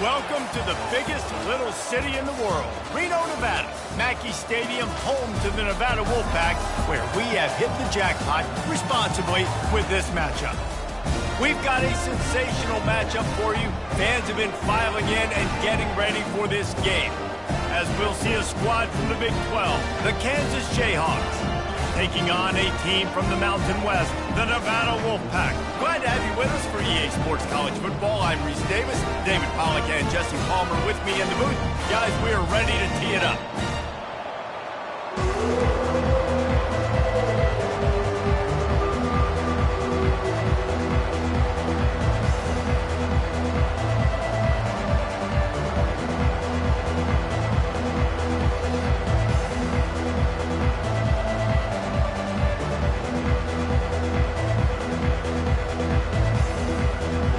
Welcome to the biggest little city in the world, Reno, Nevada. Mackey Stadium, home to the Nevada Wolfpack, where we have hit the jackpot responsibly with this matchup. We've got a sensational matchup for you. Fans have been filing in and getting ready for this game. As we'll see a squad from the Big 12, the Kansas Jayhawks, taking on a team from the Mountain West, the Nevada Wolfpack. Glad to have you with us for EA Sports College Football. I'm Reese Davis, David Pollack and Jesse Palmer with me in the booth. Guys, we are ready to tee it up.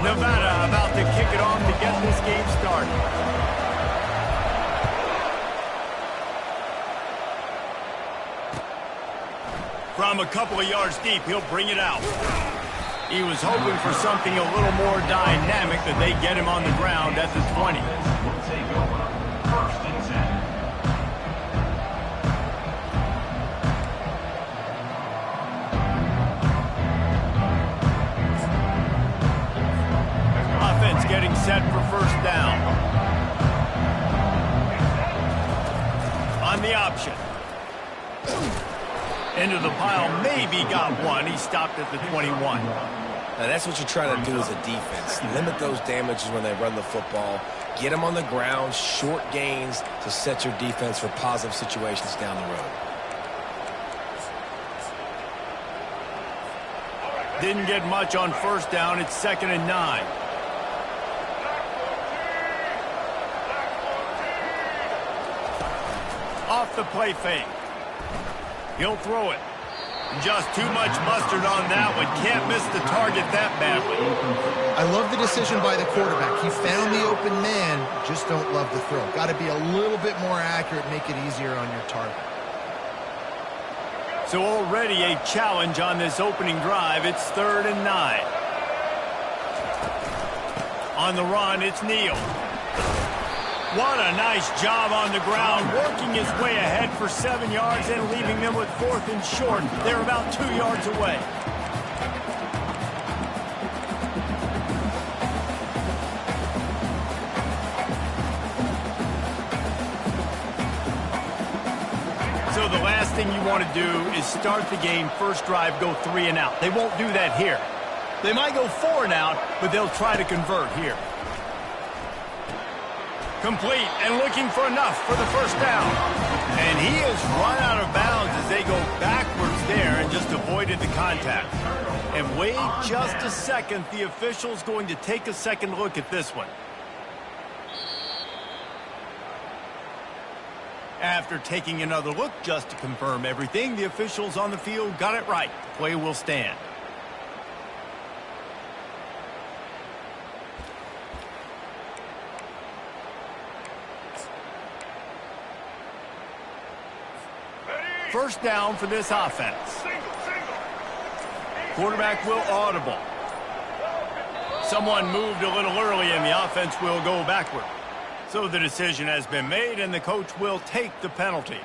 Nevada about to kick it off to get this game started. From a couple of yards deep, he'll bring it out. He was hoping for something a little more dynamic, that they get him on the ground at the 20. We'll take over. First and 10. Getting set for first down. On the option. Into the pile, maybe got one. He stopped at the 21. Now that's what you're trying to do as a defense. Limit those damages when they run the football. Get them on the ground, short gains to set your defense for positive situations down the road. Didn't get much on first down. It's 2nd and 9. Off the play fake. He'll throw it. Just too much mustard on that one. Can't miss the target that badly. I love the decision by the quarterback. He found the open man. Just don't love the throw. Got to be a little bit more accurate, make it easier on your target. So already a challenge on this opening drive. It's 3rd and 9. On the run, it's Neal. What a nice job on the ground, working his way ahead for 7 yards and leaving them with 4th and short. They're about 2 yards away. So the last thing you want to do is start the game, first drive, go 3 and out. They won't do that here. They might go 4 and out, but they'll try to convert here. Complete and looking for enough for the first down. And he has run out of bounds as they go backwards there and just avoided the contact. And wait just a second. The official's going to take a second look at this one. After taking another look just to confirm everything, the officials on the field got it right. The play will stand. First down for this offense. Quarterback will audible. Someone moved a little early and the offense will go backward. So the decision has been made and the coach will take the penalty.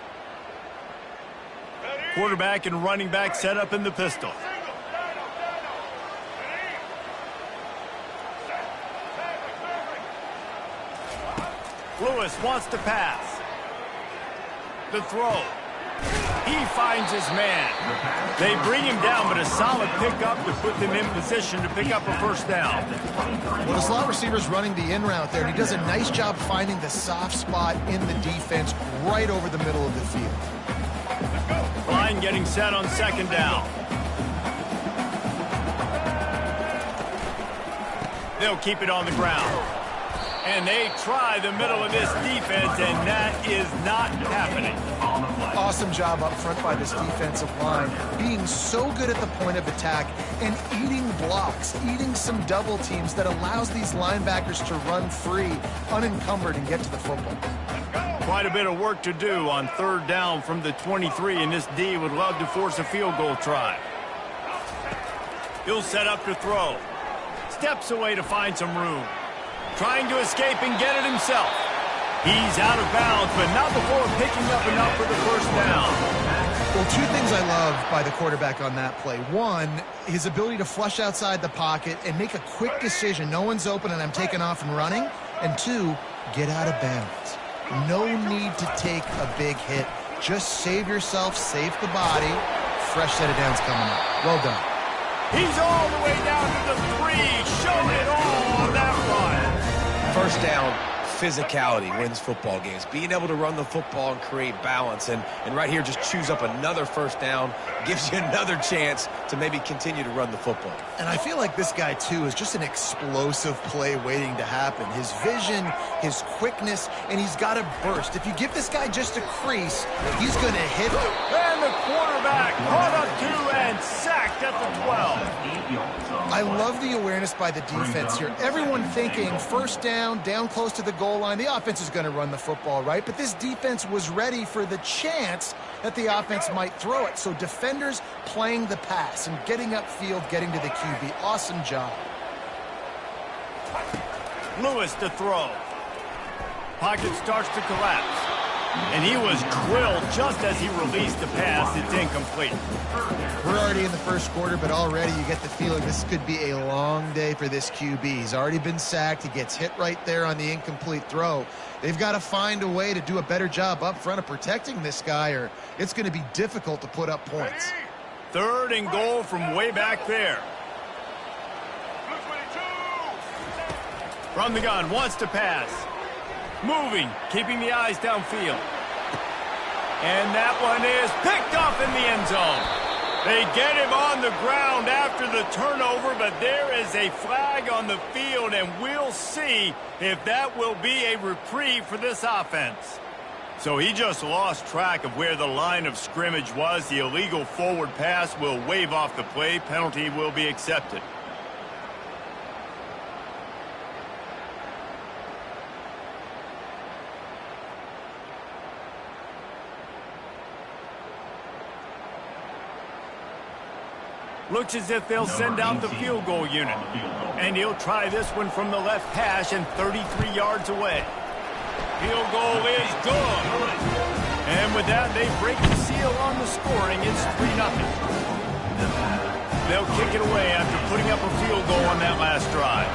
Quarterback and running back set up in the pistol. Lewis wants to pass. The throw. He finds his man. They bring him down, but a solid pickup to put them in position to pick up a first down. Well, the slot receiver's running the in route there, and he does a nice job finding the soft spot in the defense right over the middle of the field. Line getting set on 2nd down. They'll keep it on the ground. And they try the middle of this defense, and that is not happening. Awesome job up front by this defensive line, being so good at the point of attack and eating blocks, eating some double teams that allows these linebackers to run free, unencumbered, and get to the football. Quite a bit of work to do on 3rd down from the 23, and this D would love to force a field goal try. He'll set up to throw. Steps away to find some room. trying to escape and get it himself. He's out of bounds, but not before picking up enough for the first down. Well, two things I love by the quarterback on that play. One, his ability to flush outside the pocket and make a quick decision. No one's open and I'm taking off and running. And two, get out of bounds. No need to take a big hit. Just save yourself, save the body. Fresh set of downs coming up. Well done. He's all the way down to the 3, showing it all on that run. First down, physicality wins football games. Being able to run the football and create balance. And right here, just choose up another first down, gives you another chance to maybe continue to run the football. And I feel like this guy, too, is just an explosive play waiting to happen. His vision, his quickness, and he's got a burst. If you give this guy just a crease, he's going to hit it. And the quarterback caught up to and sacked at the 12. I love the awareness by the defense here. Everyone thinking first down close to the goal line. The offense is going to run the football, right? But this defense was ready for the chance that the offense might throw it. So defenders playing the pass and getting upfield, getting to the QB. Awesome job. Lewis to throw. Pocket starts to collapse. And he was grilled just as he released the pass. It's incomplete. We're already in the first quarter, but already you get the feeling this could be a long day for this QB. He's already been sacked. He gets hit right there on the incomplete throw. They've got to find a way to do a better job up front of protecting this guy, or it's going to be difficult to put up points. 3rd and goal from way back there. From the gun, wants to pass. Moving, keeping the eyes downfield. And that one is picked off in the end zone. They get him on the ground after the turnover, but there is a flag on the field, and we'll see if that will be a reprieve for this offense. So he just lost track of where the line of scrimmage was. The illegal forward pass will wave off the play. Penalty will be accepted. Looks as if they'll send out the field goal unit. And he'll try this one from the left hash and 33 yards away. Field goal is good. And with that, they break the seal on the scoring. It's 3-0. They'll kick it away after putting up a field goal on that last drive.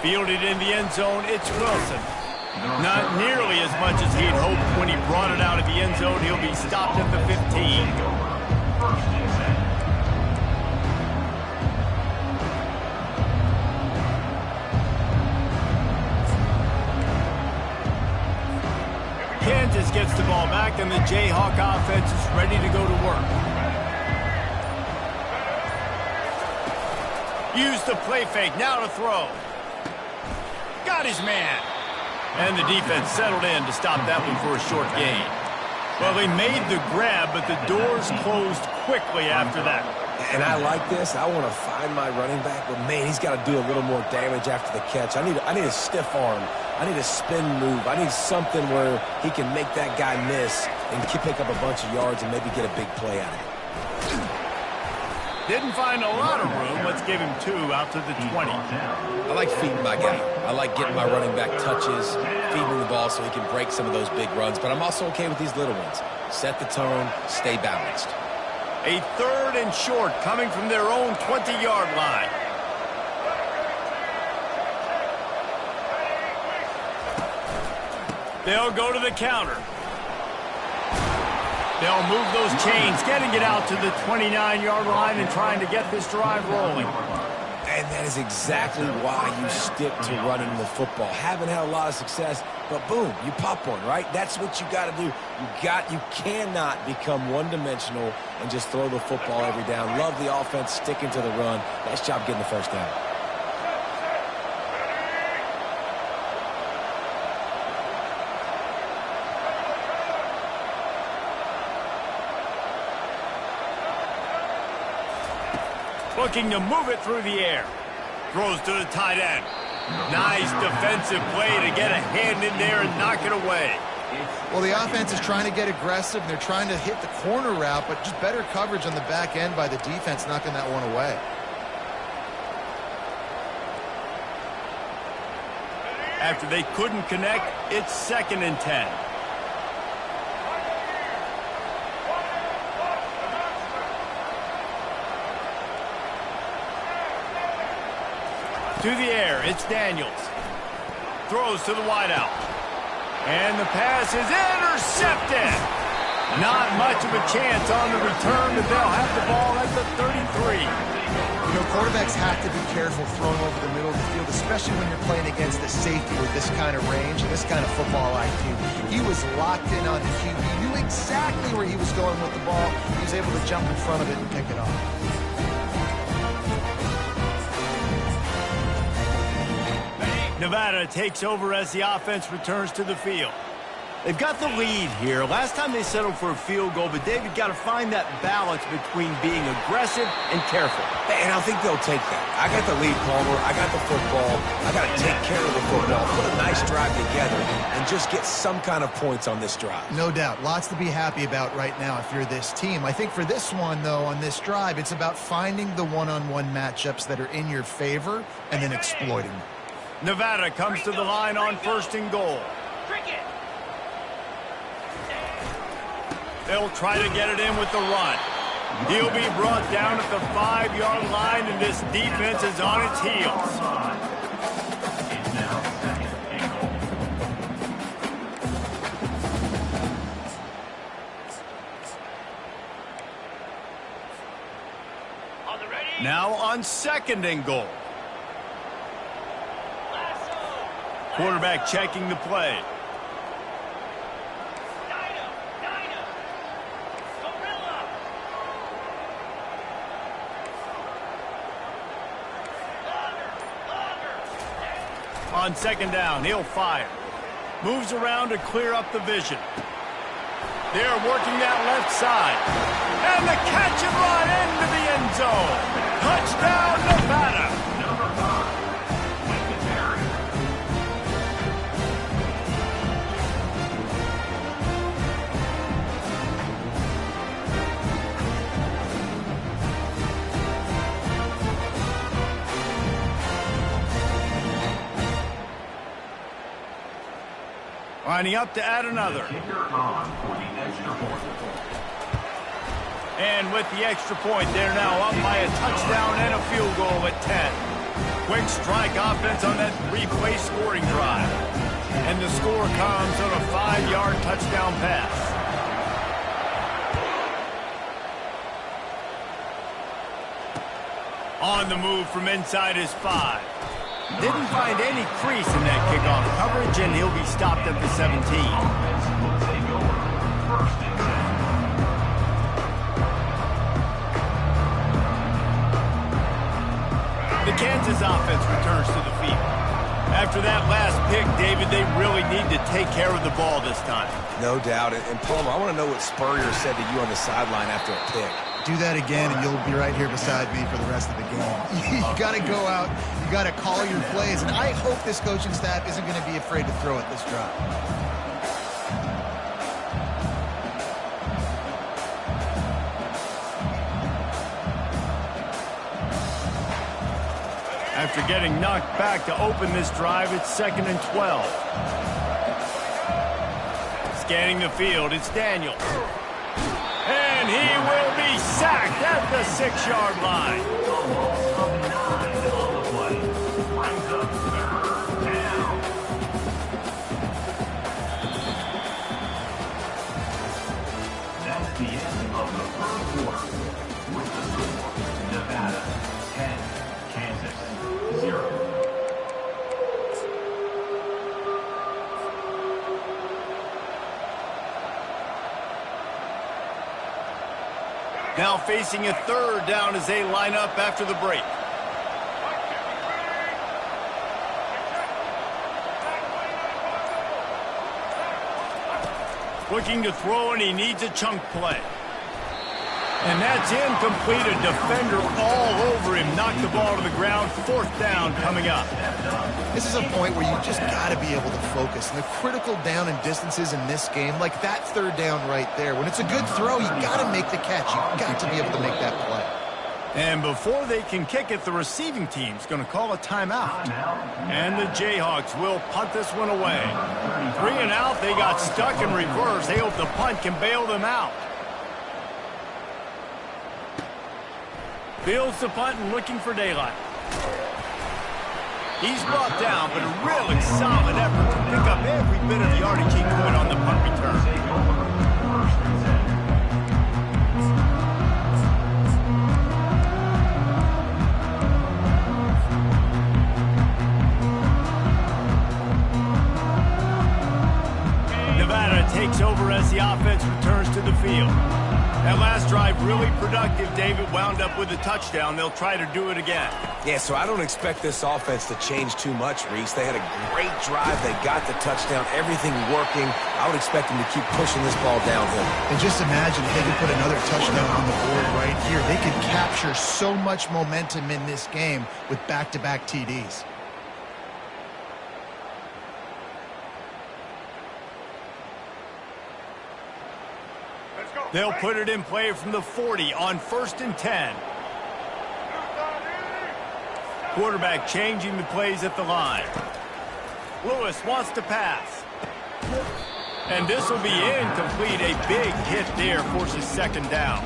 Fielded in the end zone, it's Wilson. Not nearly as much as he'd hoped when he brought it out of the end zone. He'll be stopped at the 15. Kansas gets the ball back, and the Jayhawk offense is ready to go to work. Use the play fake, now to throw. Got his man. And the defense settled in to stop that one for a short gain. Well, they made the grab, but the doors closed quickly after that. And I like this. I want to find my running back, but, man, he's got to do a little more damage after the catch. I need a stiff arm. I need a spin move. I need something where he can make that guy miss and pick up a bunch of yards and maybe get a big play out of it. Didn't find a lot of room. Let's give him 2 out to the 20. I like feeding my guy. I like getting my running back touches, feeding the ball so he can break some of those big runs. But I'm also okay with these little ones. Set the tone, stay balanced. A 3rd and short coming from their own 20-yard line. They'll go to the counter. They'll move those chains, getting it out to the 29-yard line and trying to get this drive rolling. And that is exactly why you stick to running the football. Haven't had a lot of success, but boom, you pop one, right? That's what you got to do. You cannot become one-dimensional and just throw the football every down. Love the offense sticking to the run. Nice job getting the first down. Looking to move it through the air. Throws to the tight end. Nice defensive play to get a hand in there and knock it away. Well, the offense is trying to get aggressive, and they're trying to hit the corner route, but just better coverage on the back end by the defense, knocking that one away. After they couldn't connect, it's 2nd and 10. To the air, it's Daniels. Throws to the wideout. And the pass is intercepted. Not much of a chance on the return, but they'll have the ball at the 33. You know, quarterbacks have to be careful throwing over the middle of the field, especially when you're playing against the safety with this kind of range and this kind of football IQ. He was locked in on the QB, knew exactly where he was going with the ball. He was able to jump in front of it and pick it off. Nevada takes over as the offense returns to the field. They've got the lead here. Last time they settled for a field goal, but David got to find that balance between being aggressive and careful. And I think they'll take that. I got the lead, Palmer. I got the football. I got to take care of the football, put a nice drive together, and just get some kind of points on this drive. No doubt. Lots to be happy about right now if you're this team. I think for this one, though, on this drive, it's about finding the one-on-one matchups that are in your favor and then exploiting them. Nevada comes to the line on 1st and goal. They'll try to get it in with the run. He'll be brought down at the 5-yard line, and this defense is on its heels. It's now 2nd and goal. Now on 2nd and goal. Quarterback checking the play. On 2nd down, he'll fire. Moves around to clear up the vision. They're working that left side. And the catch and run into the end zone. Touchdown, Nevada. Lining up to add another. And with the extra point, they're now up by a touchdown and a field goal at 10. Quick strike offense on that 3-play scoring drive. And the score comes on a 5-yard touchdown pass. On the move from inside his 5. Didn't find any crease in that kickoff coverage, and he'll be stopped at the 17. Offense will take over 1st and 10. The Kansas offense returns to the field. After that last pick, David, they really need to take care of the ball this time. No doubt. And Palmer, I want to know what Spurrier said to you on the sideline after a pick. Do that again, and you'll be right here beside me for the rest of the game. You got to go out. You got to call your plays, and I hope this coaching staff isn't going to be afraid to throw it this drive. After getting knocked back to open this drive, it's 2nd and 12. Scanning the field, it's Daniels. And he will be sacked at the 6-yard line. That's the end of the 1st quarter. With the score, Nevada 10, Kansas 0. Now facing a 3rd down as they line up after the break. Looking to throw, and he needs a chunk play. And that's incomplete. A defender all over him. Knocked the ball to the ground. 4th down coming up. This is a point where you just got to be able to focus. And the critical down and distances in this game, like that 3rd down right there. When it's a good throw, you got to make the catch. You got to be able to make that play. And before they can kick it, the receiving team's going to call a timeout. And the Jayhawks will punt this one away. 3 and out. They got stuck in reverse. They hope the punt can bail them out. Fields the punt and looking for daylight. He's brought down, but a really solid effort to pick up every bit of the yardage he could on the punt return. Nevada takes over as the offense returns to the field. That last drive really productive. David wound up with a touchdown. They'll try to do it again. Yeah, so I don't expect this offense to change too much, Reese. They had a great drive. They got the touchdown. Everything working. I would expect them to keep pushing this ball downhill. And just imagine if they could put another touchdown on the board right here. They could capture so much momentum in this game with back-to-back TDs. They'll put it in play from the 40 on 1st and 10. Quarterback changing the plays at the line. Lewis wants to pass. And this will be incomplete. A big hit there forces 2nd down.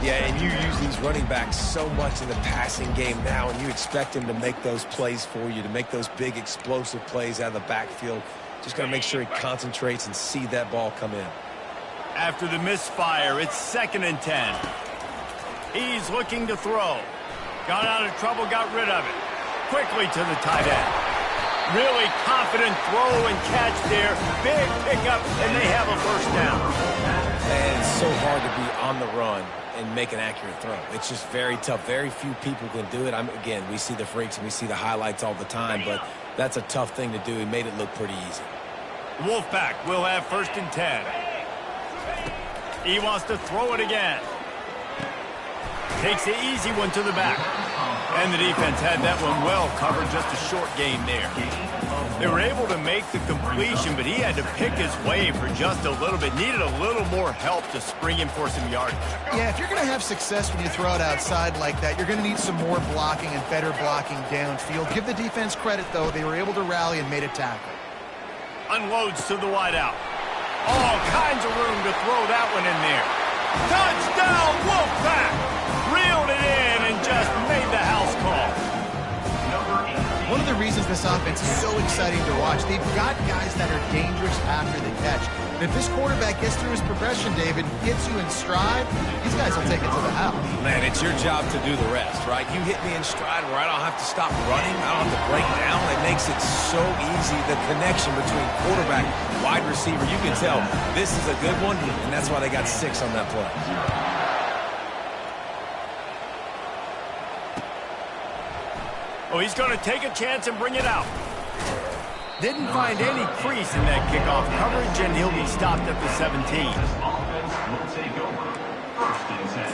Yeah, and you use these running backs so much in the passing game now, and you expect him to make those plays for you, to make those big explosive plays out of the backfield. Just got to make sure he concentrates and see that ball come in. After the misfire, it's 2nd and 10. He's looking to throw. Got out of trouble, got rid of it. Quickly to the tight end. Really confident throw and catch there. Big pickup, and they have a 1st down. And it's so hard to be on the run and make an accurate throw. It's just very tough. Very few people can do it. Again, we see the freaks and we see the highlights all the time, but that's a tough thing to do. He made it look pretty easy. Wolfpack will have 1st and 10. He wants to throw it again. Takes the easy one to the back. And the defense had that one well covered, just a short gain there. They were able to make the completion, but he had to pick his way for just a little bit. Needed a little more help to spring him for some yardage. Yeah, if you're going to have success when you throw it outside like that, you're going to need some more blocking and better blocking downfield. Give the defense credit, though. They were able to rally and made a tackle. Unloads to the wideout. All kinds of room to throw that one in there. Touchdown, Wolfpack! Reeled it in and just made the house call. One of the reasons this offense is so exciting to watch, they've got guys that are dangerous after the catch. And if this quarterback gets through his progression, David, gets you in stride, these guys will take it to the house. Man, it's your job to do the rest, right? You hit me in stride where I don't have to stop running. I don't have to break down. It makes it so easy. The connection between quarterback, wide receiver, you can tell this is a good one, and that's why they got 6 on that play. Oh, he's going to take a chance and bring it out. Didn't find any crease in that kickoff coverage, and he'll be stopped at the 17. This offense will take over 1st and 10.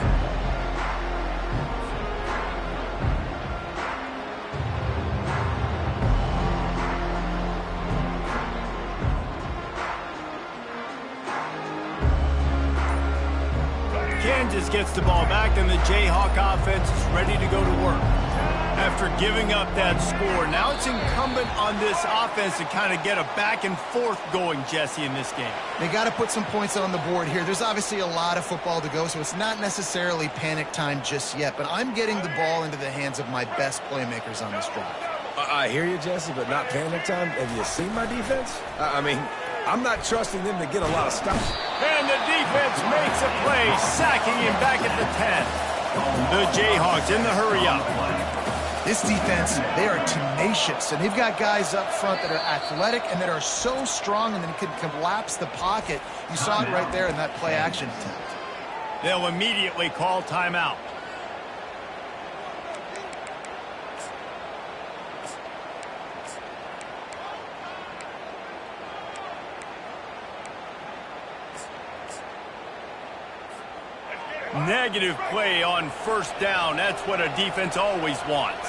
Kansas gets the ball back, and the Jayhawk offense is ready to go to work. After giving up that score, now it's incumbent on this offense to kind of get a back and forth going, Jesse, in this game. They got to put some points on the board here. There's obviously a lot of football to go, so it's not necessarily panic time just yet, but I'm getting the ball into the hands of my best playmakers on this drive. I hear you, Jesse, but not panic time. Have you seen my defense? I mean, I'm not trusting them to get a lot of stuff. And the defense makes a play, sacking him back at the 10. The Jayhawks in the hurry-up. This defense, they are tenacious, and they've got guys up front that are athletic and that are so strong and then can collapse the pocket. You saw it right there in that play-action attempt. They'll immediately call timeout. Negative play on first down. That's what a defense always wants.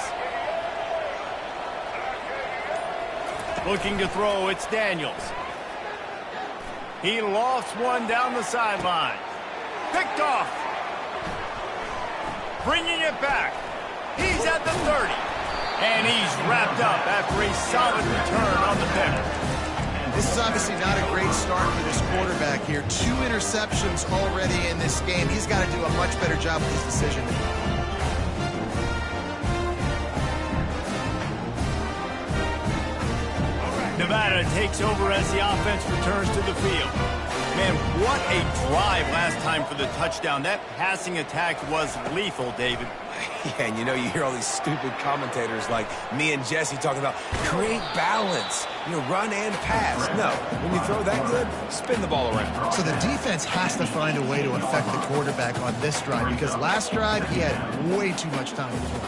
Looking to throw, it's Daniels. He lofts one down the sideline. Picked off. Bringing it back. He's at the 30. And he's wrapped up after a solid return on the pick. This is obviously not a great start for this quarterback here. 2 interceptions already in this game. He's got to do a much better job with his decision. Nevada takes over as the offense returns to the field. Man, what a drive last time for the touchdown. That passing attack was lethal, David. Yeah, and you know, you hear all these stupid commentators like me and Jesse talking about create balance, you know, run and pass. No, when you throw that good, spin the ball around. So the defense has to find a way to affect the quarterback on this drive, because last drive he had way too much time to throw.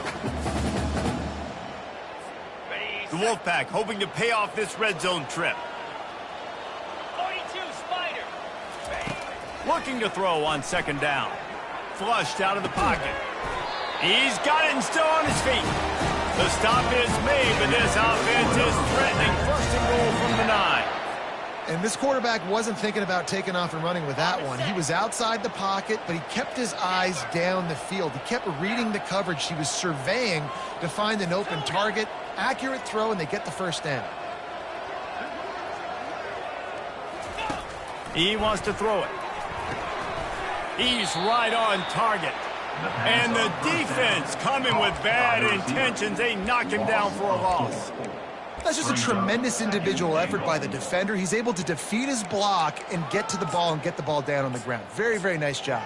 The Wolfpack hoping to pay off this red zone trip. 42 Spider. Looking to throw on second down. Flushed out of the pocket. He's got it and still on his feet. The stop is made, but this offense is threatening first and goal from the 9. And this quarterback wasn't thinking about taking off and running with that one. He was outside the pocket, but he kept his eyes down the field. He kept reading the coverage. He was surveying to find an open target. Accurate throw, and they get the first down. He wants to throw it. He's right on target. And the defense coming with bad intentions. They knock him down for a loss. That's just a tremendous individual effort by the defender. He's able to defeat his block and get to the ball and get the ball down on the ground. Very, very nice job.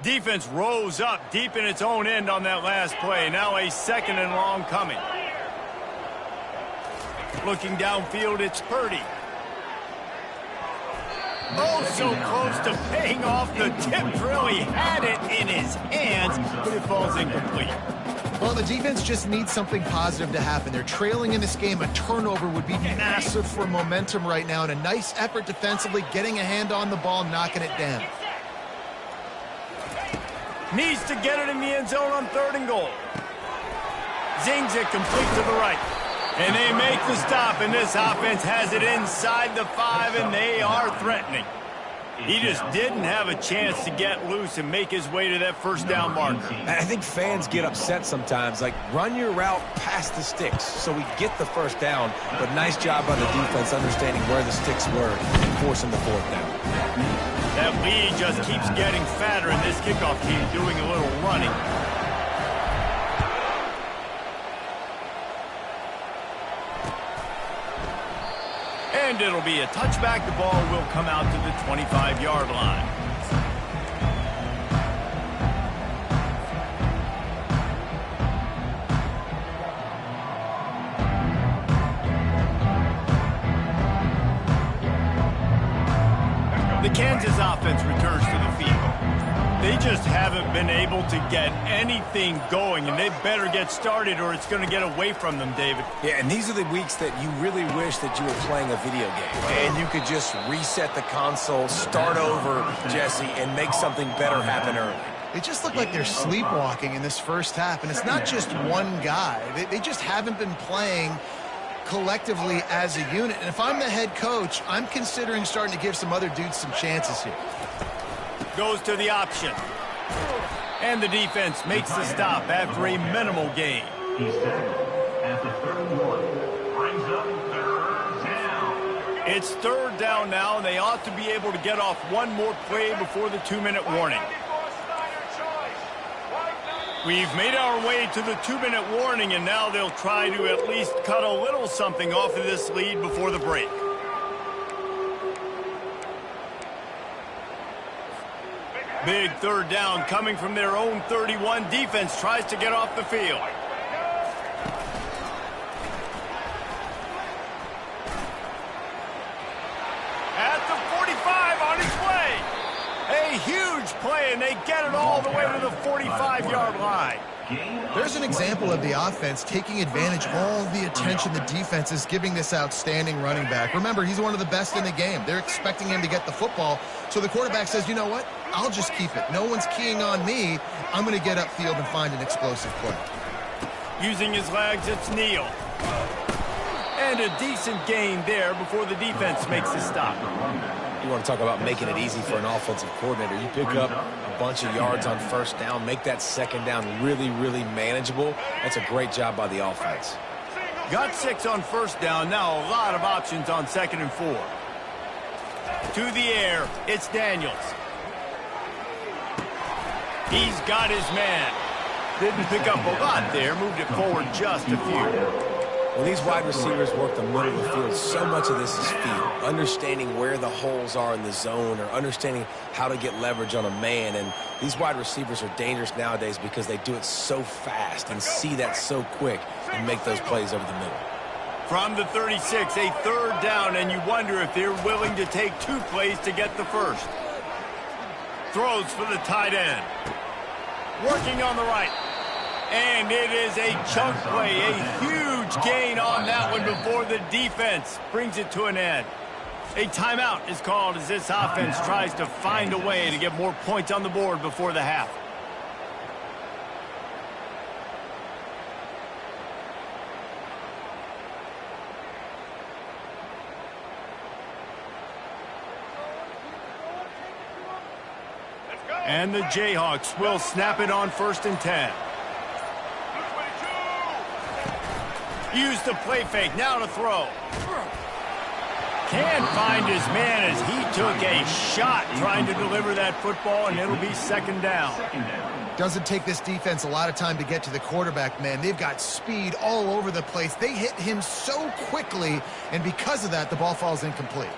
Defense rose up deep in its own end on that last play. Now a second and long coming. Looking downfield, it's Purdy. Oh, so close to paying off. The tip really had it in his hands, but it falls incomplete. Well, the defense just needs something positive to happen. They're trailing in this game. A turnover would be massive for momentum right now, and a nice effort defensively, getting a hand on the ball, knocking it down. Needs to get it in the end zone on third and goal. Zings it complete to the right. And they make the stop, and this offense has it inside the 5, and they are threatening. He just didn't have a chance to get loose and make his way to that first down marker. I think fans get upset sometimes, like run your route past the sticks so we get the first down, but nice job by the defense understanding where the sticks were and forcing the fourth down. That lead just keeps getting fatter, and this kickoff team doing a little running. And it'll be a touchback. The ball will come out to the 25-yard line. The Kansas offense returns to the field. They just haven't been able to get anything going, and they better get started or it's going to get away from them, David. Yeah, and these are the weeks that you really wish that you were playing a video game. And you could just reset the console, start over, Jesse, and make something better happen early. They just look like they're sleepwalking in this first half, and it's not just one guy. They just haven't been playing collectively as a unit. And if I'm the head coach, I'm considering starting to give some other dudes some chances here. Goes to the option. And the defense makes the stop after a minimal gain. He's set at the 31. Brings up third down. It's third down now, and they ought to be able to get off one more play before the 2-minute warning. We've made our way to the 2-minute warning, and now they'll try to at least cut a little something off of this lead before the break. Big third down coming from their own 31. Defense tries to get off the field. At the 45 on his way. A huge play, and they get it all the way to the 45-yard line. There's an example of the offense taking advantage of all the attention the defense is giving this outstanding running back. Remember, he's one of the best in the game. They're expecting him to get the football, so the quarterback says, you know what? I'll just keep it. No one's keying on me. I'm going to get upfield and find an explosive play. Using his legs, it's Neal. And a decent gain there before the defense makes the stop. You want to talk about making it easy for an offensive coordinator. You pick up a bunch of yards on first down, make that second down really, really manageable. That's a great job by the offense. Got 6 on first down. Now a lot of options on 2nd and 4. To the air, it's Daniels. He's got his man. Didn't pick up a lot there, moved it forward just a few. Well, these wide receivers work the middle of the field. So much of this is feel, understanding where the holes are in the zone or understanding how to get leverage on a man. And these wide receivers are dangerous nowadays because they do it so fast and see that so quick and make those plays over the middle. From the 36, a 3rd down, and you wonder if they're willing to take 2 plays to get the first. Throws for the tight end. Working on the right. And it is a chunk play, a huge gain on that one before the defense brings it to an end. A timeout is called as this offense tries to find a way to get more points on the board before the half. And the Jayhawks will snap it on 1st and 10. Use the play fake, now to throw. Can't find his man as he took a shot trying to deliver that football, and it'll be 2nd down. Doesn't take this defense a lot of time to get to the quarterback, man. They've got speed all over the place. They hit him so quickly, and because of that, the ball falls incomplete.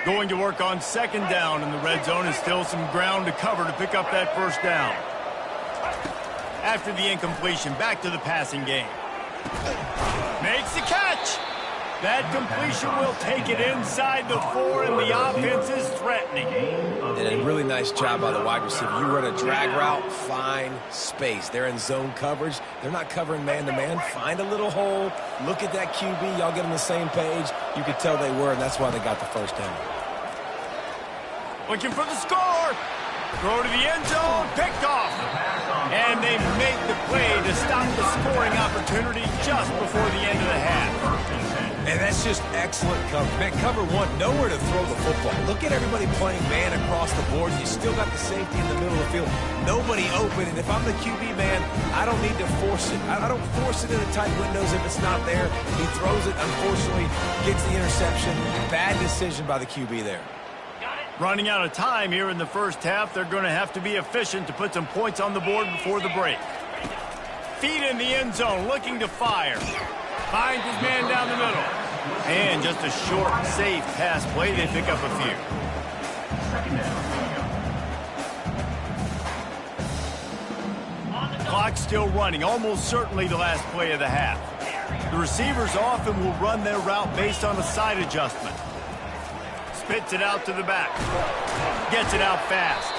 Going to work on 2nd down, and the red zone is still some ground to cover to pick up that 1st down. After the incompletion, back to the passing game. Makes the catch. That completion will take it inside the 4, and the offense is threatening. And a really nice job by the wide receiver. You run a drag route, find space. They're in zone coverage. They're not covering man-to-man. Find a little hole. Look at that QB. Y'all get on the same page. You could tell they were, and that's why they got the 1st down. Looking for the score. Throw to the end zone. Picked off. And they make the play to stop the scoring opportunity just before the end of the half. And that's just excellent cover. Man, cover 1, nowhere to throw the football. Look at everybody playing man across the board. You still got the safety in the middle of the field. Nobody open. And if I'm the QB man, I don't need to force it. I don't force it into tight windows if it's not there. He throws it, unfortunately, gets the interception. Bad decision by the QB there. Running out of time here in the 1st half. They're going to have to be efficient to put some points on the board before the break. Feet in the end zone, looking to fire. Finds his man down the middle. And just a short, safe pass play. They pick up a few. Clock still running, almost certainly the last play of the half. The receivers often will run their route based on a side adjustment. Spits it out to the back. Gets it out fast.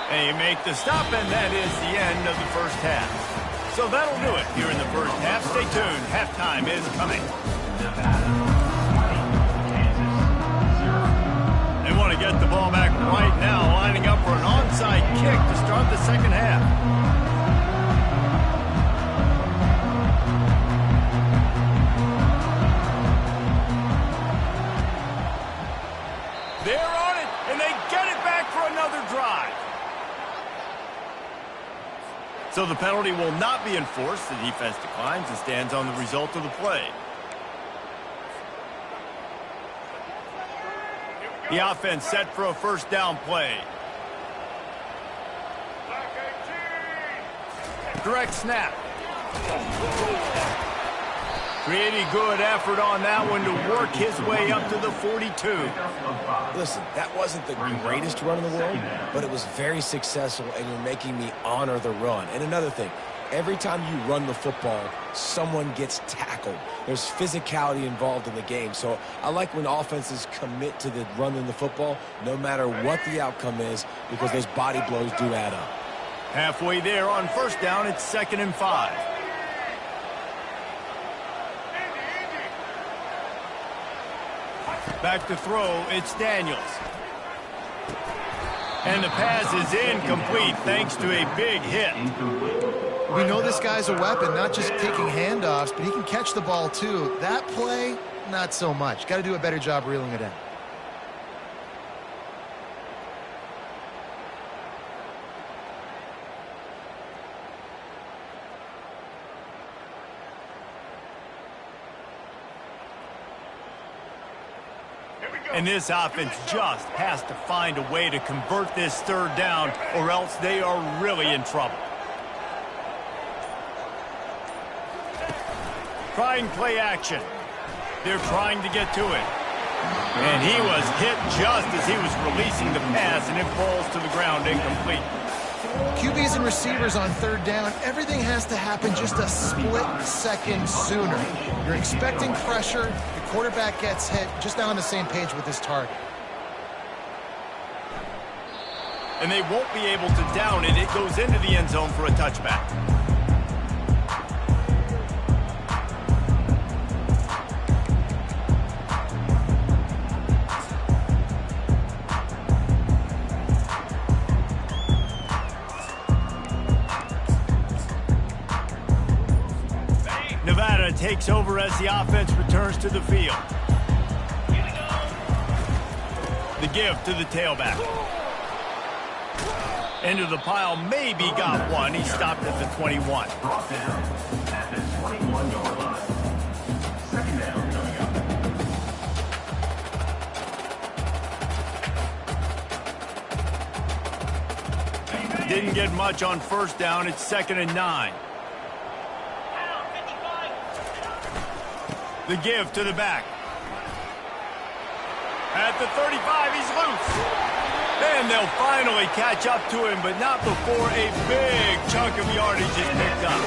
They make the stop, and that is the end of the 1st half. So that'll do it here in the 1st half. Stay tuned. Halftime is coming. They want to get the ball back right now, lining up for an onside kick to start the 2nd half. They're on it, and they get it back for another drive. So the penalty will not be enforced. The defense declines and stands on the result of the play. The offense set for a 1st down play. Direct snap. Pretty good effort on that one to work his way up to the 42. Listen, that wasn't the greatest run in the world, but it was very successful, and you're making me honor the run. And another thing, every time you run the football, someone gets tackled. There's physicality involved in the game. So I like when offenses commit to the running the football, no matter what the outcome is, because those body blows do add up. Halfway there on first down, it's 2nd and 5. Back to throw, it's Daniels. And the pass is incomplete thanks to a big hit. We know this guy's a weapon, not just taking handoffs, but he can catch the ball too. That play, not so much. Got to do a better job reeling it in. And this offense just has to find a way to convert this 3rd down, or else they are really in trouble. Trying play action. They're trying to get to it. And he was hit just as he was releasing the pass, and it falls to the ground incomplete. QBs and receivers on 3rd down, everything has to happen just a split second sooner. You're expecting pressure, the quarterback gets hit, just not on the same page with his target. And they won't be able to down it. It goes into the end zone for a touchback. Nevada takes over as the offense returns to the field. The give to the tailback. Into the pile, maybe got one. He stopped at the 21. Brought down at the 21-yard line. 2nd down coming up. Didn't get much on first down. It's 2nd and 9. The give to the back. At the 35, he's loose. And they'll finally catch up to him, but not before a big chunk of yardage is picked up.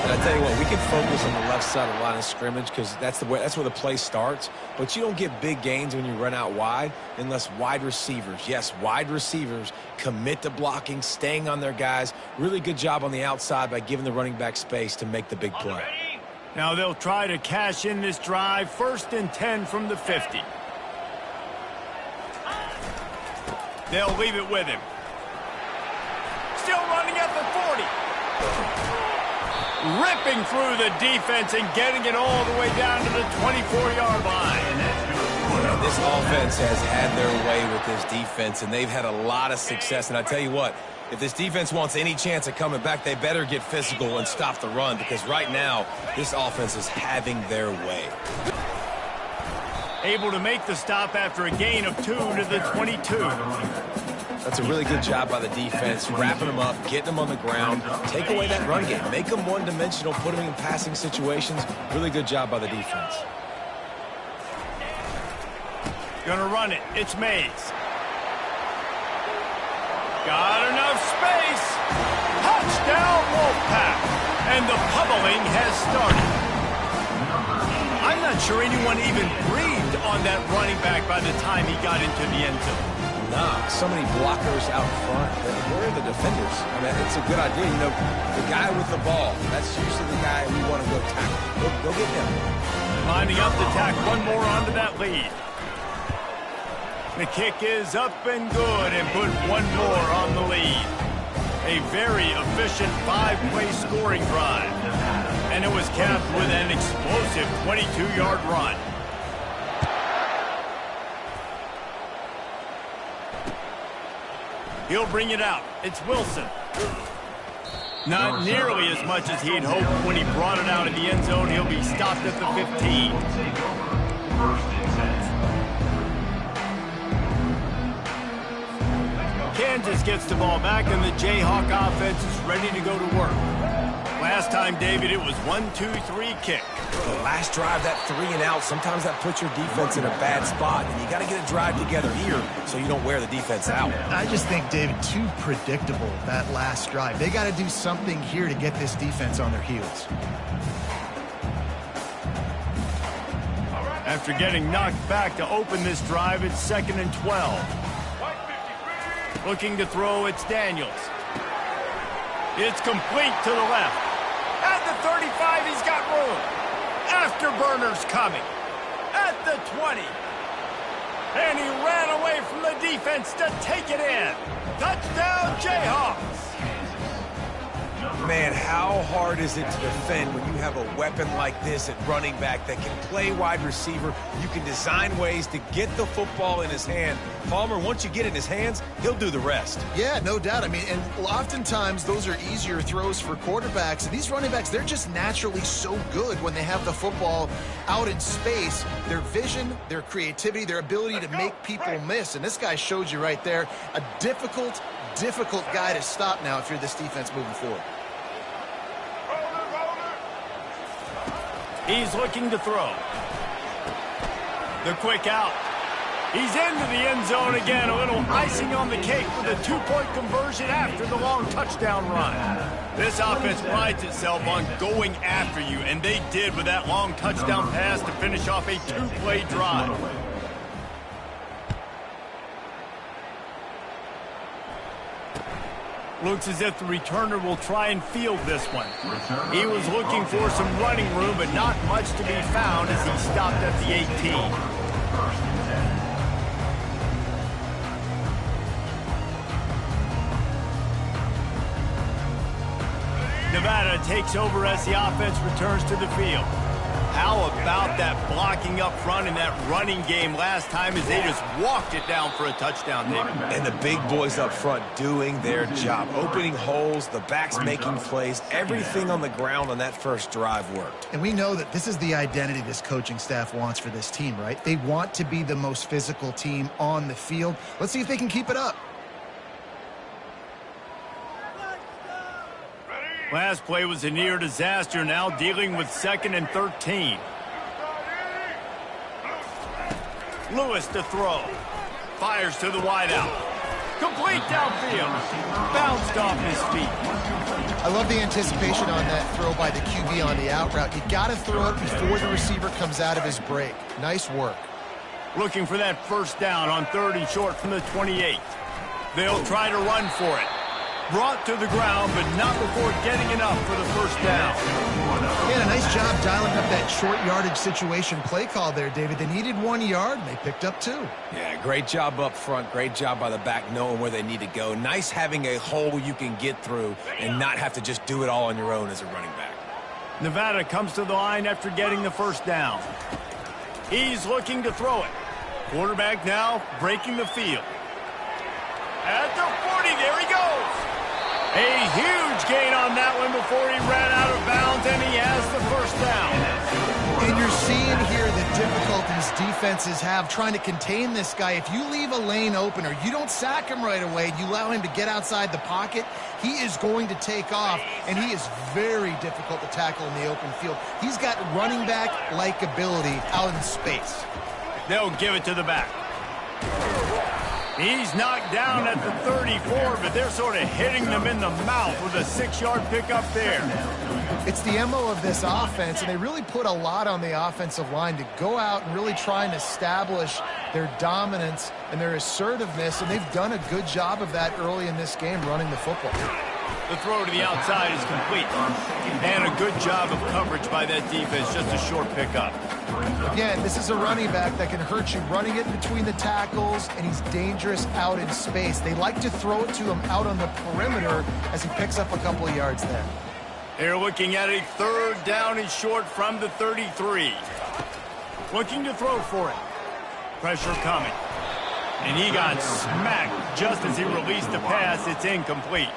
And I tell you what, we can focus on the left side of the line of scrimmage because that's where the play starts. But you don't get big gains when you run out wide unless wide receivers, yes, wide receivers, commit to blocking, staying on their guys. Really good job on the outside by giving the running back space to make the big play. Now they'll try to cash in this drive. 1st and 10 from the 50. They'll leave it with him. Still running at the 40. Ripping through the defense and getting it all the way down to the 24-yard line. This offense has had their way with this defense, and they've had a lot of success. And I tell you what, if this defense wants any chance of coming back, they better get physical and stop the run, because right now, this offense is having their way. Able to make the stop after a gain of 2 to the 22. That's a really good job by the defense, wrapping them up, getting them on the ground, take away that run game, make them one-dimensional, put them in passing situations. Really good job by the defense. Gonna run it. It's Mays. Got enough space. Touchdown, Wolfpack. And the pummeling has started. I'm not sure anyone even breathed on that running back by the time he got into the end zone. Nah, so many blockers out front. Where are the defenders? I mean, it's a good idea. You know, the guy with the ball, that's usually the guy we want to go tackle. Go get him. Lining up to tack one more onto that lead. The kick is up and good, and put one more on the lead. A very efficient 5-play scoring drive. And it was capped with an explosive 22-yard run. He'll bring it out. It's Wilson. Not nearly as much as he'd hoped when he brought it out of the end zone. He'll be stopped at the 15. Kansas gets the ball back, and the Jayhawk offense is ready to go to work. Last time, David, it was 1-2-3 kick. The last drive, that 3 and out, sometimes that puts your defense in a bad spot, and you got to get a drive together here so you don't wear the defense out. I just think, David, too predictable, that last drive. They got to do something here to get this defense on their heels. After getting knocked back to open this drive, it's 2nd and 12. Looking to throw, it's Daniels. It's complete to the left. At the 35, he's got room. Afterburners coming. At the 20. And he ran away from the defense to take it in. Touchdown, Jayhawks. Man, how hard is it to defend when you have a weapon like this at running back that can play wide receiver? You can design ways to get the football in his hand. Palmer, once you get it in his hands, he'll do the rest. Yeah, no doubt. I mean, and oftentimes those are easier throws for quarterbacks. And these running backs, they're just naturally so good when they have the football out in space. Their vision, their creativity, their ability to make people miss. And this guy showed you right there, a difficult guy to stop now if you're this defense moving forward. He's looking to throw. The quick out. He's into the end zone again. A little icing on the cake with a two-point conversion after the long touchdown run. This offense prides itself on going after you, and they did with that long touchdown pass to finish off a two-play drive. Looks as if the returner will try and field this one. He was looking for some running room, but not much to be found as he stopped at the 18. Nevada takes over as the offense returns to the field. How about that blocking up front in that running game last time as they just walked it down for a touchdown, David? And the big boys up front doing their job. Opening holes, the backs making plays. Everything on the ground on that first drive worked. And we know that this is the identity this coaching staff wants for this team, right? They want to be the most physical team on the field. Let's see if they can keep it up. Last play was a near disaster, now dealing with 2nd and 13. Lewis to throw. Fires to the wideout. Complete downfield. Bounced off his feet. I love the anticipation on that throw by the QB on the out route. You got to throw it before the receiver comes out of his break. Nice work. Looking for that first down on 3rd and short from the 28. They'll try to run for it. Brought to the ground, but not before getting enough for the first down. Yeah, a nice job dialing up that short yardage situation play call there, David. They needed 1 yard, and they picked up 2. Yeah, great job up front. Great job by the back knowing where they need to go. Nice having a hole you can get through and not have to just do it all on your own as a running back. Nevada comes to the line after getting the first down. He's looking to throw it. Quarterback now breaking the field. At the 40, there he goes. A huge gain on that one before he ran out of bounds, and he has the first down. And you're seeing here the difficulties defenses have trying to contain this guy. If you leave a lane open or you don't sack him right away, you allow him to get outside the pocket, he is going to take off, and he is very difficult to tackle in the open field. He's got running back-like ability out in space. They'll give it to the back. He's knocked down at the 34, but they're sort of hitting them in the mouth with a 6-yard pickup there. It's the MO of this offense, and they really put a lot on the offensive line to go out and really try and establish their dominance and their assertiveness, and they've done a good job of that early in this game running the football. The throw to the outside is complete. And a good job of coverage by that defense, just a short pickup. Again, this is a running back that can hurt you running it between the tackles, and he's dangerous out in space. They like to throw it to him out on the perimeter as he picks up a couple of yards there. They're looking at a 3rd down and short from the 33. Looking to throw for it. Pressure coming. And he got smacked just as he released the pass. It's incomplete.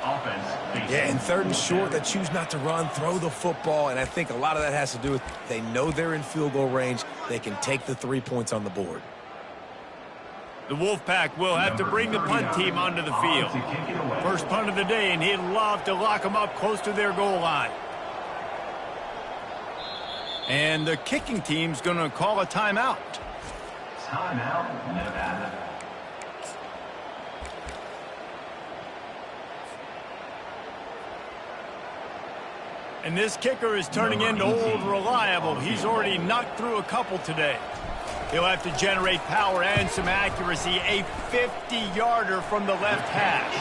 Yeah, and 3rd and short, they choose not to run, throw the football, and I think a lot of that has to do with they know they're in field goal range. They can take the 3 points on the board. The Wolfpack will have to bring the punt team onto the field. First punt of the day, and he'd love to lock them up close to their goal line. And the kicking team's going to call a timeout. Timeout, Nevada. And this kicker is turning into old reliable. He's already knocked through a couple today. He'll have to generate power and some accuracy. A 50-yarder from the left hash.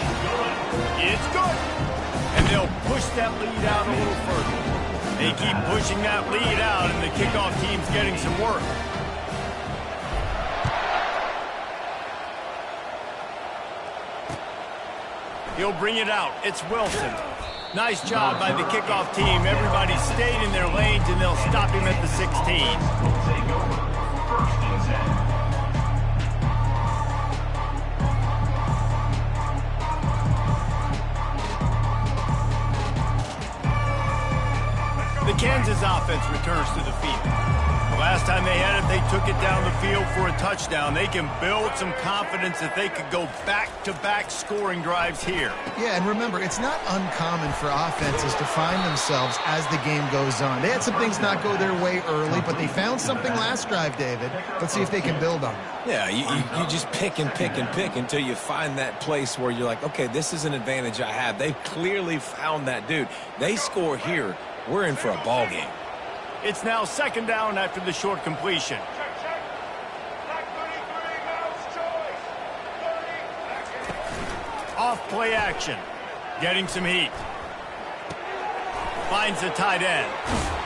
It's good. And they'll push that lead out a little further. They keep pushing that lead out, and the kickoff team's getting some work. He'll bring it out. It's Wilson. Nice job by the kickoff team. Everybody stayed in their lanes, and they'll stop him at the 16. Will take over. First and 10. The Kansas offense returns to the field. Last time they had it, they took it down the field for a touchdown. They can build some confidence that they could go back-to-back scoring drives here. Yeah, and remember, it's not uncommon for offenses to find themselves as the game goes on. They had some things not go their way early, but they found something last drive, David. Let's see if they can build on it. Yeah, you just pick and pick and pick until you find that place where you're like, okay, this is an advantage I have. They've clearly found that dude. They score here, we're in for a ball game. It's now second down after the short completion. Off play action. Getting some heat. Finds the tight end.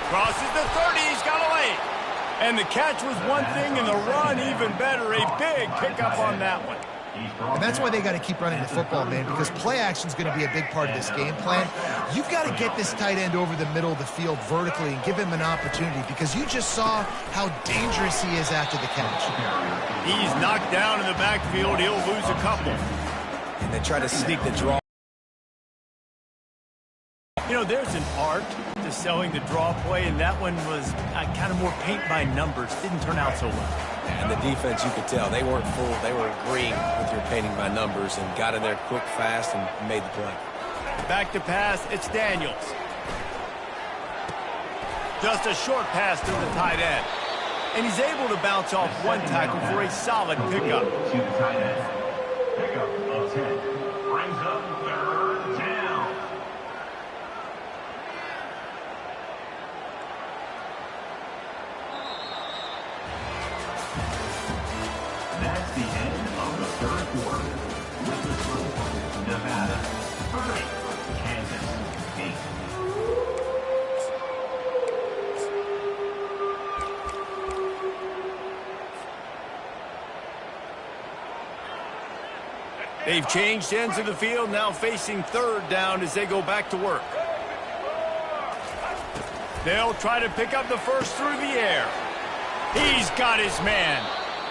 Crosses the 30. He's got away. And the catch was one thing, and the run even better. A big pickup on that one. And that's why they got to keep running the football, man, because play action is going to be a big part of this game plan. You've got to get this tight end over the middle of the field vertically and give him an opportunity, because you just saw how dangerous he is after the catch. He's knocked down in the backfield. He'll lose a couple. And they try to sneak the draw. You know, there's an art to selling the draw play, and that one was kind of more paint by numbers. Didn't turn out so well. And the defense, you could tell, they weren't fooled. They were agreeing with your painting by numbers and got in there quick, fast, and made the play. Back to pass, it's Daniels. Just a short pass to the tight end. And he's able to bounce off one tackle for a solid pickup. To the tight end. Pickup of 10. Brings up third down. That's the end of the third quarter. With the score, Nevada 30, Kansas 8. They've changed ends of the field, now facing third down as they go back to work. They'll try to pick up the first through the air. He's got his man.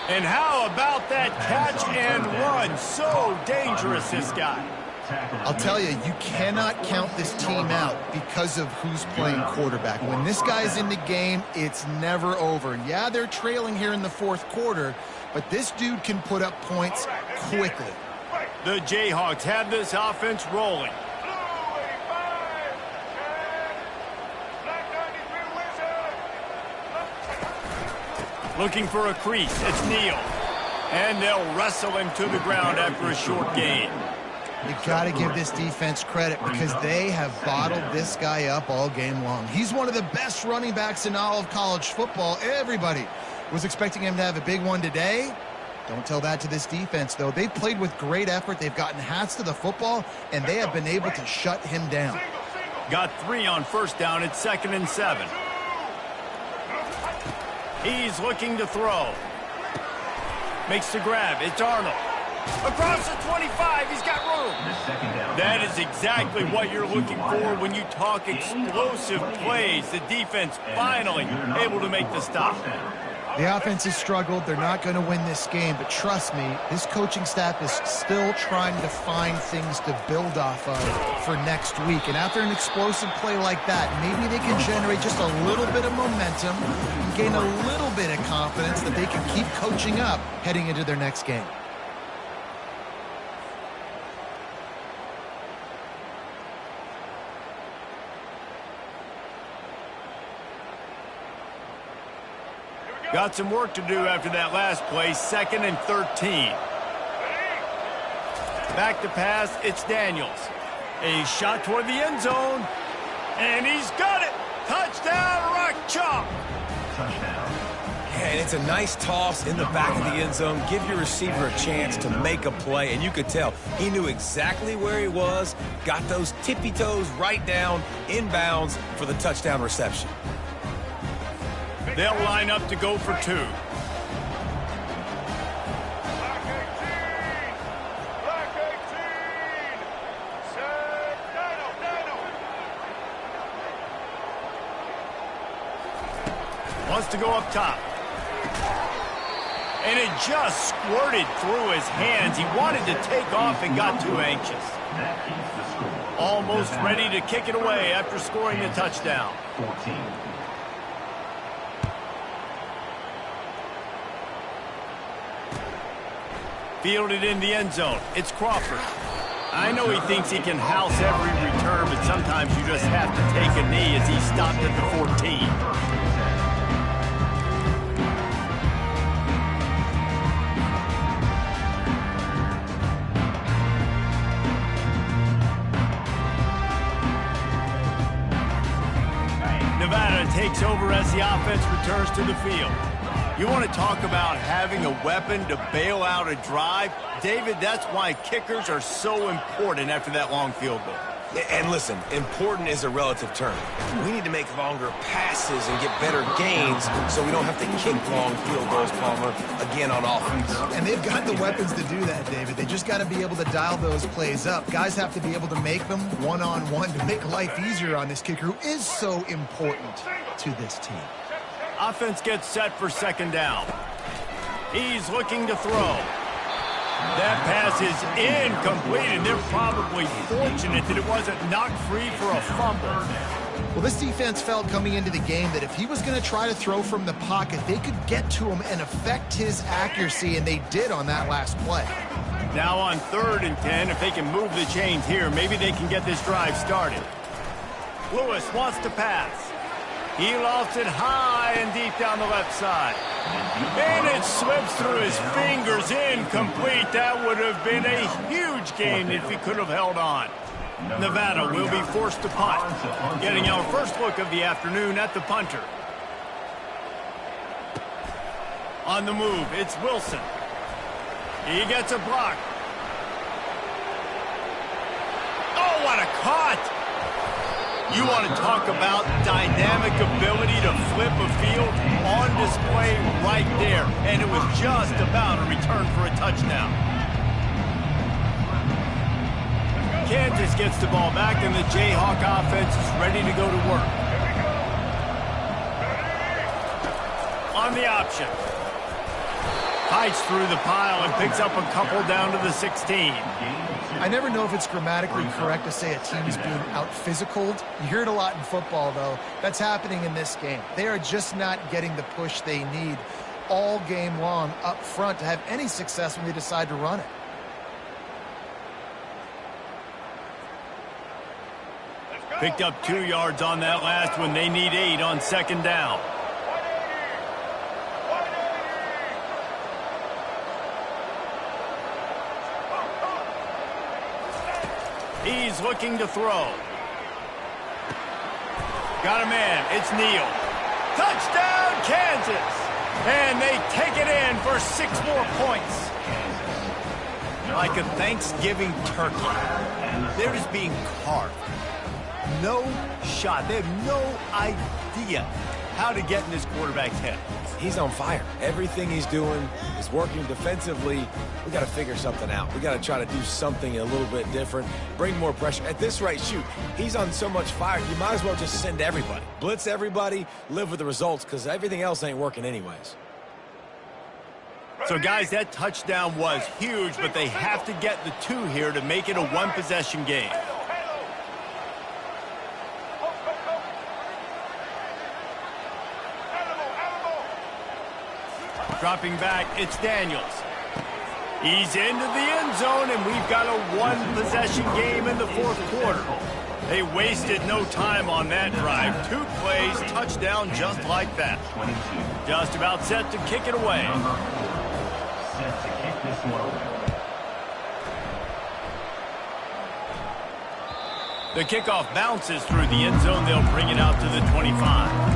And how about that catch and run? So dangerous, this guy. I'll tell you, you cannot count this team out because of who's playing quarterback. When this guy's in the game, it's never over. Yeah, they're trailing here in the fourth quarter, but this dude can put up points quickly. The Jayhawks have this offense rolling. Looking for a crease. It's Neal. And they'll wrestle him to the ground after a short gain. You got to give this defense credit because they have bottled this guy up all game long. He's one of the best running backs in all of college football. Everybody was expecting him to have a big one today. Don't tell that to this defense, though. They've played with great effort. They've gotten hats to the football, and they have been able to shut him down. Got 3 on first down. It's 2nd and 7. He's looking to throw. Makes the grab. It's Arnold. Across the 25. He's got room. That is exactly what you're looking for when you talk explosive plays. The defense finally able to make the stop. The offense has struggled. They're not going to win this game, but trust me, this coaching staff is still trying to find things to build off of for next week. And after an explosive play like that, maybe they can generate just a little bit of momentum and gain a little bit of confidence that they can keep coaching up heading into their next game. Got some work to do after that last play. 2nd and 13. Back to pass, it's Daniels. A shot toward the end zone. And he's got it. Touchdown, Rock Chalk. Touchdown. Yeah, And it's a nice toss in the back of the end zone. Give your receiver a chance to make a play, and you could tell he knew exactly where he was, got those tippy toes right down, inbounds for the touchdown reception. They'll line up to go for 2. Wants to go up top. And it just squirted through his hands. He wanted to take off and got too anxious. Almost ready to kick it away after scoring the touchdown. 14. Fielded in the end zone. It's Crawford. I know he thinks he can house every return, but sometimes you just have to take a knee as he stopped at the 14. Nevada takes over as the offense returns to the field. You want to talk about having a weapon to bail out a drive? David, that's why kickers are so important after that long field goal. And listen, important is a relative term. We need to make longer passes and get better gains so we don't have to kick long field goals, Palmer, again on offense. And they've got the weapons to do that, David. They just got to be able to dial those plays up. Guys have to be able to make them one-on-one to make life easier on this kicker who is so important to this team. Offense gets set for second down. He's looking to throw. That pass is incomplete, and they're probably fortunate that it wasn't knocked free for a fumble. Well, this defense felt coming into the game that if he was going to try to throw from the pocket, they could get to him and affect his accuracy, and they did on that last play. Now on 3rd and 10, if they can move the chains here, maybe they can get this drive started. Lewis wants to pass. He lofts it high and deep down the left side. And it slips through his fingers, incomplete. That would have been a huge gain if he could have held on. Nevada will be forced to punt. Getting our first look of the afternoon at the punter. On the move, it's Wilson. He gets a block. Oh, what a caught! You want to talk about dynamic ability to flip a field on display right there. And it was just about a return for a touchdown. Kansas gets the ball back, and the Jayhawk offense is ready to go to work. On the option. Hides through the pile and picks up a couple down to the 16. I never know if it's grammatically correct to say a team is being out-physicaled. You hear it a lot in football, though. That's happening in this game. They are just not getting the push they need all game long up front to have any success when they decide to run it. Picked up 2 yards on that last one. They need 8 on second down. He's looking to throw. Got a man. It's Neal. Touchdown, Kansas! And they take it in for 6 more points. Like a Thanksgiving turkey, they're just being carved. No shot. They have no idea how to get in this quarterback's head. He's on fire. Everything he's doing is working defensively. We got to figure something out. We got to try to do something a little bit different, bring more pressure. At this rate, shoot, he's on so much fire, you might as well just send everybody. Blitz everybody, live with the results, because everything else ain't working anyways. So, guys, that touchdown was huge, but they have to get the 2 here to make it a one-possession game. Dropping back, it's Daniels. He's into the end zone, and we've got a one-possession game in the 4th quarter. They wasted no time on that drive. 2 plays, touchdown just like that. Just about set to kick it away. Set to kick this one away. The kickoff bounces through the end zone. They'll bring it out to the 25.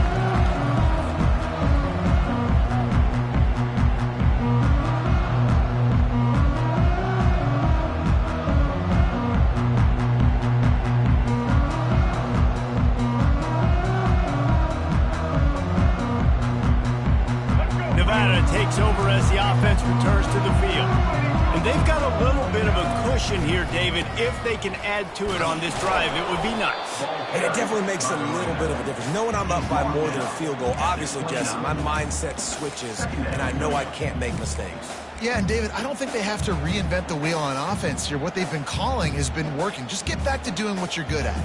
got a little bit of a cushion here, David. If they can add to it on this drive, it would be nice. And it definitely makes a little bit of a difference. Knowing I'm up by more than a field goal, obviously, Jesse, my mindset switches, and I know I can't make mistakes. Yeah, and David, I don't think they have to reinvent the wheel on offense here. What they've been calling has been working. Just get back to doing what you're good at.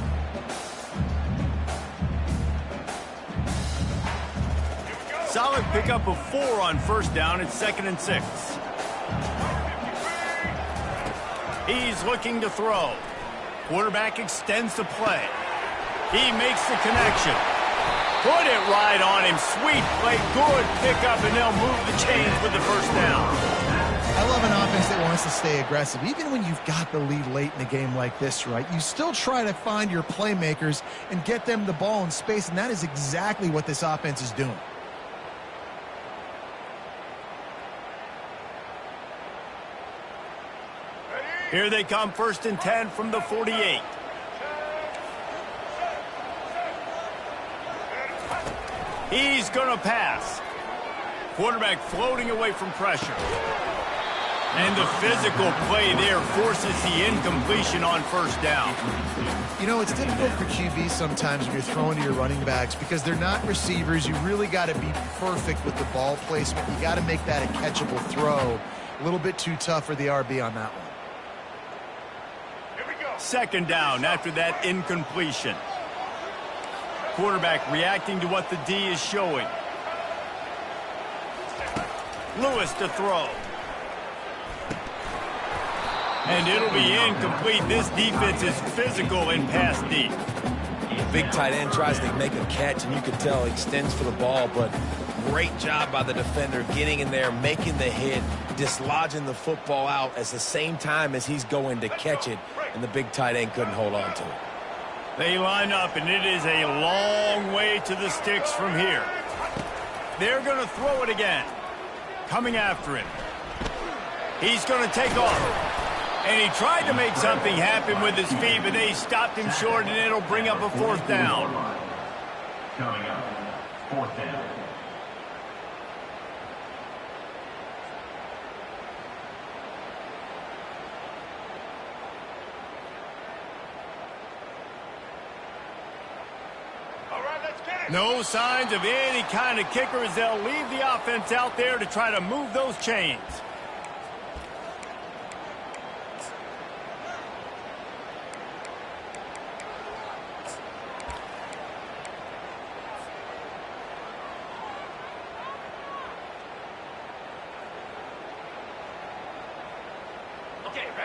Solid pickup of 4 on first down. It's 2nd and 6. He's looking to throw. Quarterback extends the play. He makes the connection. Put it right on him. Sweet play. Good pickup, and they'll move the chains with the first down. I love an offense that wants to stay aggressive. Even when you've got the lead late in a game like this, right, you still try to find your playmakers and get them the ball in space, and that is exactly what this offense is doing. Here they come, 1st and 10 from the 48. He's going to pass. Quarterback floating away from pressure. And the physical play there forces the incompletion on first down. You know, it's difficult for QBs sometimes when you're throwing to your running backs because they're not receivers. You really got to be perfect with the ball placement. You got to make that a catchable throw. A little bit too tough for the RB on that one. 2nd down after that incompletion. Quarterback reacting to what the D is showing. Lewis to throw. And it'll be incomplete. This defense is physical in pass deep. Big tight end tries to make a catch, and you can tell he extends for the ball, but great job by the defender getting in there, making the hit, dislodging the football out at the same time as he's going to catch it, and the big tight end couldn't hold on to it. They line up, and it is a long way to the sticks from here. They're going to throw it again. Coming after him. He's going to take off. And he tried to make something happen with his feet, but they stopped him short, and it'll bring up a 4th down. Coming up, 4th down. No signs of any kind of kicker as they'll leave the offense out there to try to move those chains.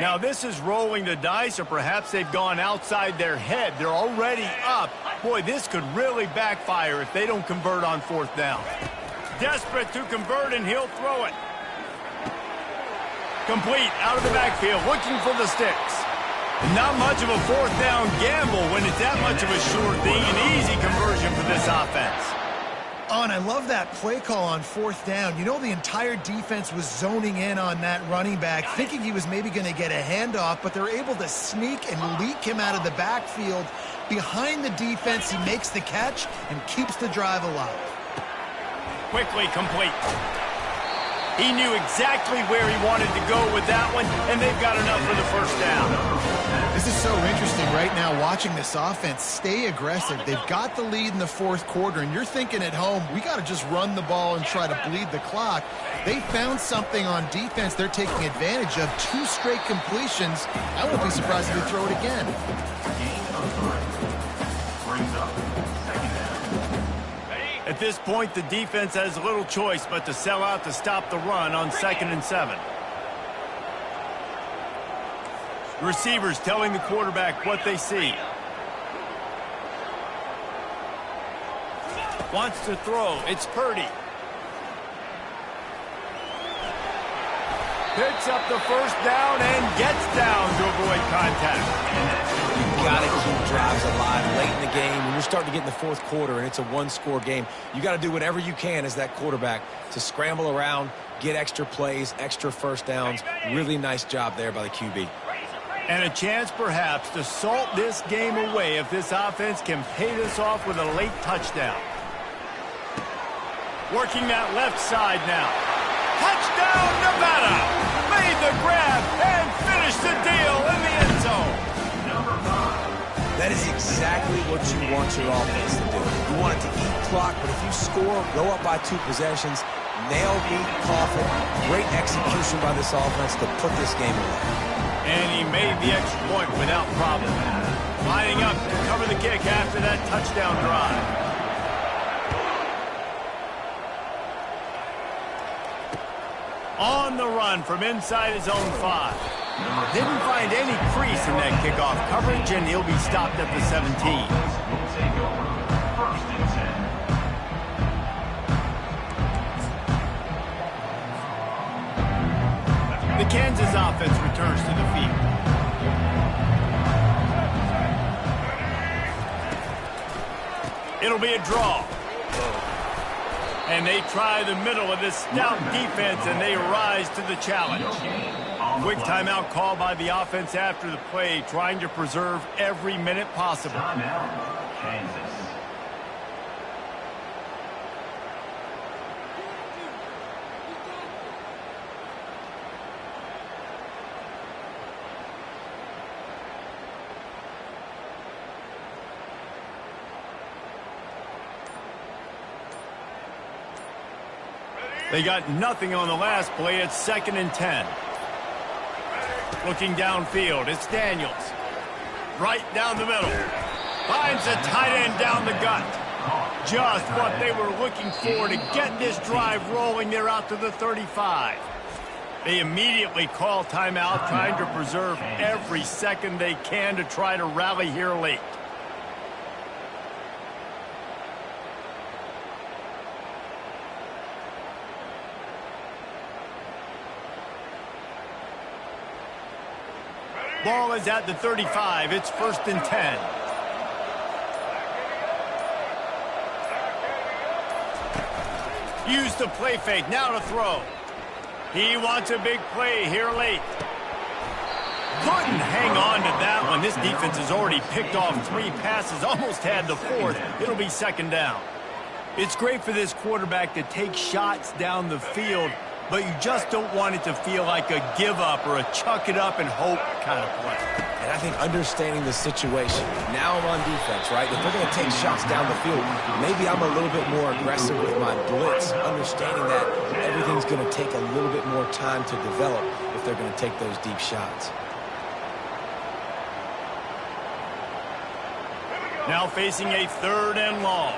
Now this is rolling the dice, or perhaps they've gone outside their head. They're already up. Boy, this could really backfire if they don't convert on 4th down. Desperate to convert, and he'll throw it. Complete, out of the backfield, looking for the sticks. Not much of a 4th down gamble when it's that much of a sure thing. An easy conversion for this offense. Oh, and I love that play call on 4th down. You know, the entire defense was zoning in on that running back, thinking he was maybe going to get a handoff, but they're able to sneak and leak him out of the backfield. Behind the defense, he makes the catch and keeps the drive alive. Quickly complete. He knew exactly where he wanted to go with that one, and they've got enough for the first down. This is so interesting right now, watching this offense stay aggressive. They've got the lead in the 4th quarter, and you're thinking at home, we got to just run the ball and try to bleed the clock. They found something on defense they're taking advantage of. 2 straight completions. I won't be surprised if they throw it again. Brings up 2nd down. At this point, the defense has little choice but to sell out to stop the run on 2nd and 7. Receivers telling the quarterback what they see. Wants to throw. It's Purdy. Picks up the first down and gets down to avoid contact. You got to keep drives alive late in the game. When you're starting to get in the 4th quarter and it's a 1-score game, you got to do whatever you can as that quarterback to scramble around, get extra plays, extra first downs. Really nice job there by the QB. And a chance perhaps to salt this game away if this offense can pay this off with a late touchdown. Working that left side now. Touchdown, Nevada! Made the grab what you want your offense to do. You want it to eat clock, but if you score, go up by 2 possessions, nail beat, coffin. Great execution by this offense to put this game away. And he made the extra point without problem. Lining up to cover the kick after that touchdown drive. On the run from inside his own 5. Didn't find any crease in that kickoff coverage, and he'll be stopped at the 17. Will take over. 1st and 10. The Kansas offense returns to the field. It'll be a draw. And they try the middle of this stout defense, and they rise to the challenge. Quick timeout call by the offense after the play, trying to preserve every minute possible. Timeout, Kansas. They got nothing on the last play. It's 2nd and 10. Looking downfield, it's Daniels. Right down the middle. Finds a tight end down the gut. Just what they were looking for to get this drive rolling. They're out to the 35. They immediately call timeout, trying to preserve every second they can to try to rally here late. Ball is at the 35. It's 1st and 10. Use the play fake. Now to throw. He wants a big play here late. Couldn't hang on to that one. This defense has already picked off 3 passes. Almost had the 4th. It'll be 2nd down. It's great for this quarterback to take shots down the field, but you just don't want it to feel like a give-up or a chuck-it-up and hope kind of play. And I think understanding the situation, now I'm on defense, right? If they're going to take shots down the field, maybe I'm a little bit more aggressive with my blitz, understanding that everything's going to take a little bit more time to develop if they're going to take those deep shots. Now facing a 3rd and long.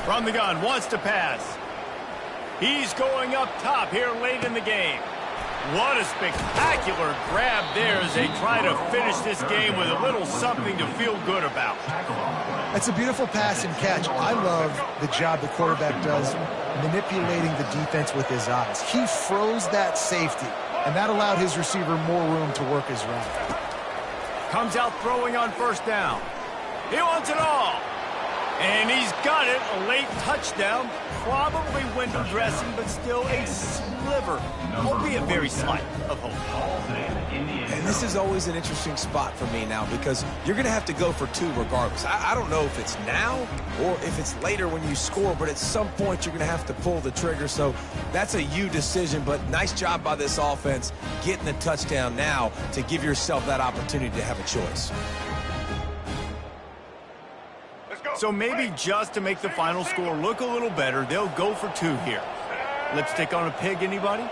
From the gun, wants to pass. He's going up top here late in the game. What a spectacular grab there as they try to finish this game with a little something to feel good about. That's a beautiful pass and catch. I love the job the quarterback does manipulating the defense with his eyes. He froze that safety, and that allowed his receiver more room to work his route. Comes out throwing on 1st down. He wants it all. And he's got it, a late touchdown, probably window dressing, but still a sliver, albeit very slight, of hope. And this is always an interesting spot for me now because you're going to have to go for 2 regardless. I don't know if it's now or if it's later when you score, but at some point you're going to have to pull the trigger. So that's a you decision, but nice job by this offense getting the touchdown now to give yourself that opportunity to have a choice. So maybe just to make the final score look a little better, they'll go for 2 here. Lipstick on a pig, anybody?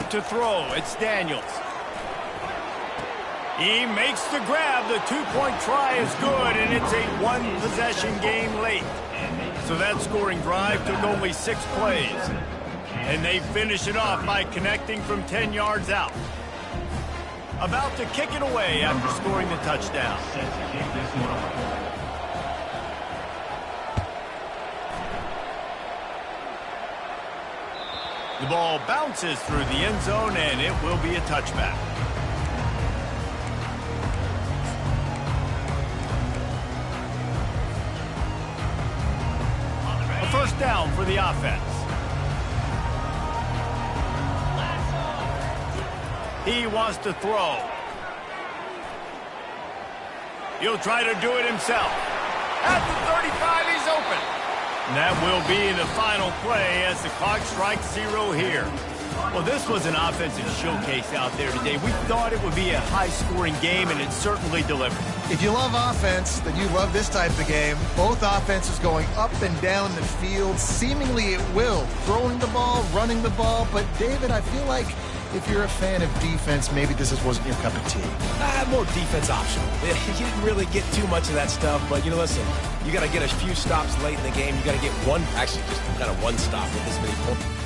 To throw, it's Daniels. He makes the grab. The 2-point try is good, and it's a 1-possession game late. So that scoring drive took only 6 plays. And they finish it off by connecting from 10 yards out. About to kick it away after scoring the touchdown. The ball bounces through the end zone, and it will be a touchback. A 1st down for the offense. He wants to throw. He'll try to do it himself. At the 35, he's open. And that will be the final play as the clock strikes 0 here. Well, this was an offensive showcase out there today. We thought it would be a high-scoring game, and it certainly delivered. If you love offense, then you love this type of game. Both offenses going up and down the field, seemingly at will. Throwing the ball, running the ball. But, David, I feel like if you're a fan of defense, maybe this wasn't your cup of tea. More defense optional. You didn't really get too much of that stuff, but, listen, you got to get a few stops late in the game. You got to get one, actually just kind of one stop with this many points.